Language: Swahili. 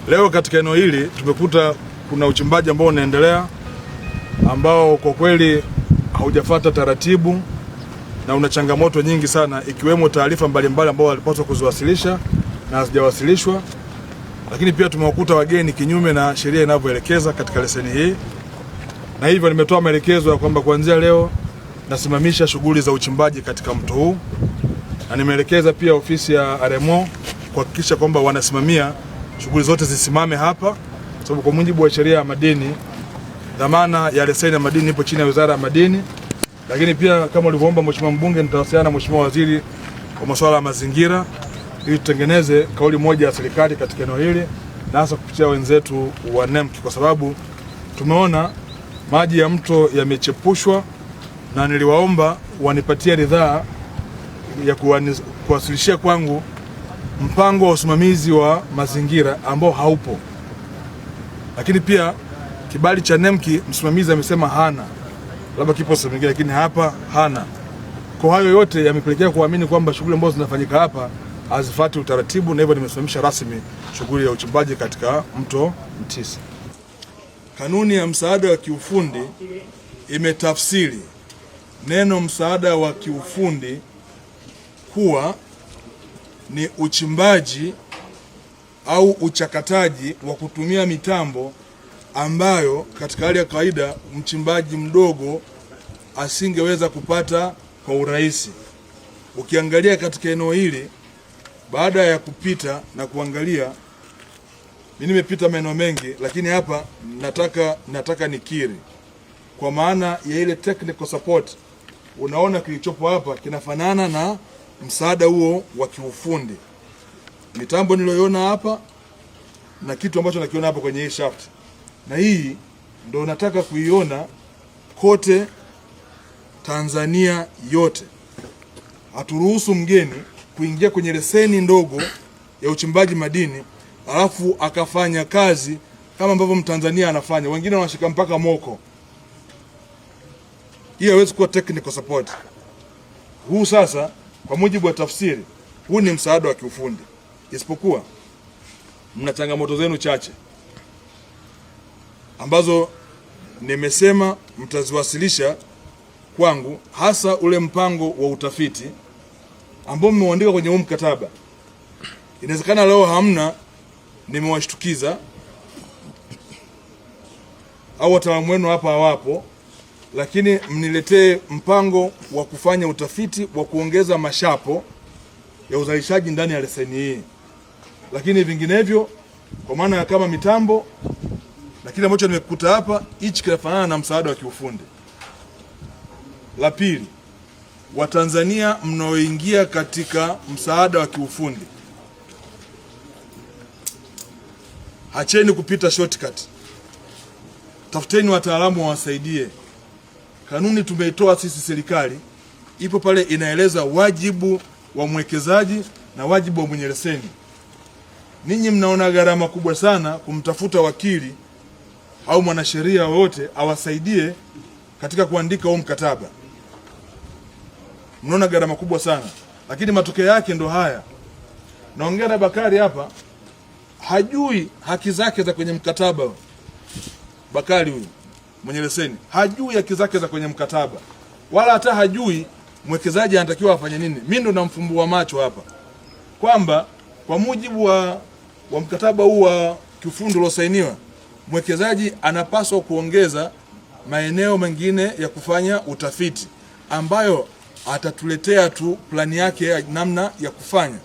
Leo katika eneo hili tumekuta kuna uchimbaji ambao unaendelea ambao kwa kweli haujafuata taratibu na una changamoto nyingi sana, ikiwemo taarifa mbalimbali ambao walipaswa kuziwasilisha na hazijawasilishwa. Lakini pia tumewakuta wageni kinyume na sheria inavyoelekeza katika leseni hii, na hivyo nimetoa maelekezo ya kwamba kuanzia leo nasimamisha shughuli za uchimbaji katika mto huu, na nimeelekeza pia ofisi ya RMO kuhakikisha kwamba wanasimamia shughuli zote zisimame hapa, sababu kwa mujibu wa sheria ya madini dhamana ya leseni ya madini ipo chini ya Wizara ya Madini. Lakini pia kama ulivyoomba Mheshimiwa Mbunge, nitawasiliana na Mheshimiwa Waziri wa Masuala ya Mazingira ili tutengeneze kauli moja ya serikali katika eneo hili, na hasa kupitia wenzetu wa NEMC, kwa sababu tumeona maji ya mto yamechepushwa, na niliwaomba wanipatie ridhaa ya kuwasilishia kwangu mpango wa usimamizi wa mazingira ambao haupo. Lakini pia kibali cha NEMC msimamizi amesema hana, labda kipo sehemu nyingine, lakini hapa hana. Kwa hayo yote yamepelekea kuamini kwamba shughuli ambazo zinafanyika hapa hazifuati utaratibu, na hivyo nimesimamisha rasmi shughuli ya uchimbaji katika mto Mtisi. Kanuni ya msaada wa kiufundi imetafsiri neno msaada wa kiufundi kuwa ni uchimbaji au uchakataji wa kutumia mitambo ambayo katika hali ya kawaida mchimbaji mdogo asingeweza kupata kwa urahisi. Ukiangalia katika eneo hili, baada ya kupita na kuangalia, mimi nimepita maeneo mengi, lakini hapa nataka nikiri kwa maana ya ile technical support, unaona kilichopo hapa kinafanana na msaada huo wa kiufundi. Mitambo niliyoiona hapa na kitu ambacho nakiona hapa kwenye hii shaft, na hii ndio nataka kuiona kote Tanzania yote. Haturuhusu mgeni kuingia kwenye leseni ndogo ya uchimbaji madini alafu akafanya kazi kama ambavyo Mtanzania anafanya. Wengine wanashika mpaka moko. Hii haiwezi kuwa technical support. Huu sasa kwa mujibu wa tafsiri, huu ni msaada wa kiufundi. Isipokuwa mna changamoto zenu chache ambazo nimesema mtaziwasilisha kwangu, hasa ule mpango wa utafiti ambao mmeuandika kwenye huu mkataba. Inawezekana leo hamna, nimewashtukiza au wataalamu wenu hapa hawapo, lakini mniletee mpango wa kufanya utafiti wa kuongeza mashapo ya uzalishaji ndani ya leseni hii. Lakini vinginevyo, kwa maana ya kama mitambo na kile ambacho nimekuta hapa, hichi kinafanana na msaada wa kiufundi. La pili, Watanzania mnaoingia katika msaada wa kiufundi, acheni kupita shortcut. Tafuteni wataalamu wawasaidie. Kanuni tumeitoa sisi serikali, ipo pale inaeleza wajibu wa mwekezaji na wajibu wa mwenye leseni. Ninyi mnaona gharama kubwa sana kumtafuta wakili au mwanasheria wote awasaidie katika kuandika huo mkataba. Mnaona gharama kubwa sana, lakini matokeo yake ndo haya. Naongea na Bakari hapa, hajui haki zake za kwenye mkataba. Bakari huyu mwenye leseni hajui haki zake za kwenye mkataba, wala hata hajui mwekezaji anatakiwa afanye nini. Mimi ndo namfumbua macho hapa kwamba kwa mujibu wa mkataba huu wa kiufundi uliosainiwa, mwekezaji anapaswa kuongeza maeneo mengine ya kufanya utafiti ambayo atatuletea tu plani yake ya namna ya kufanya.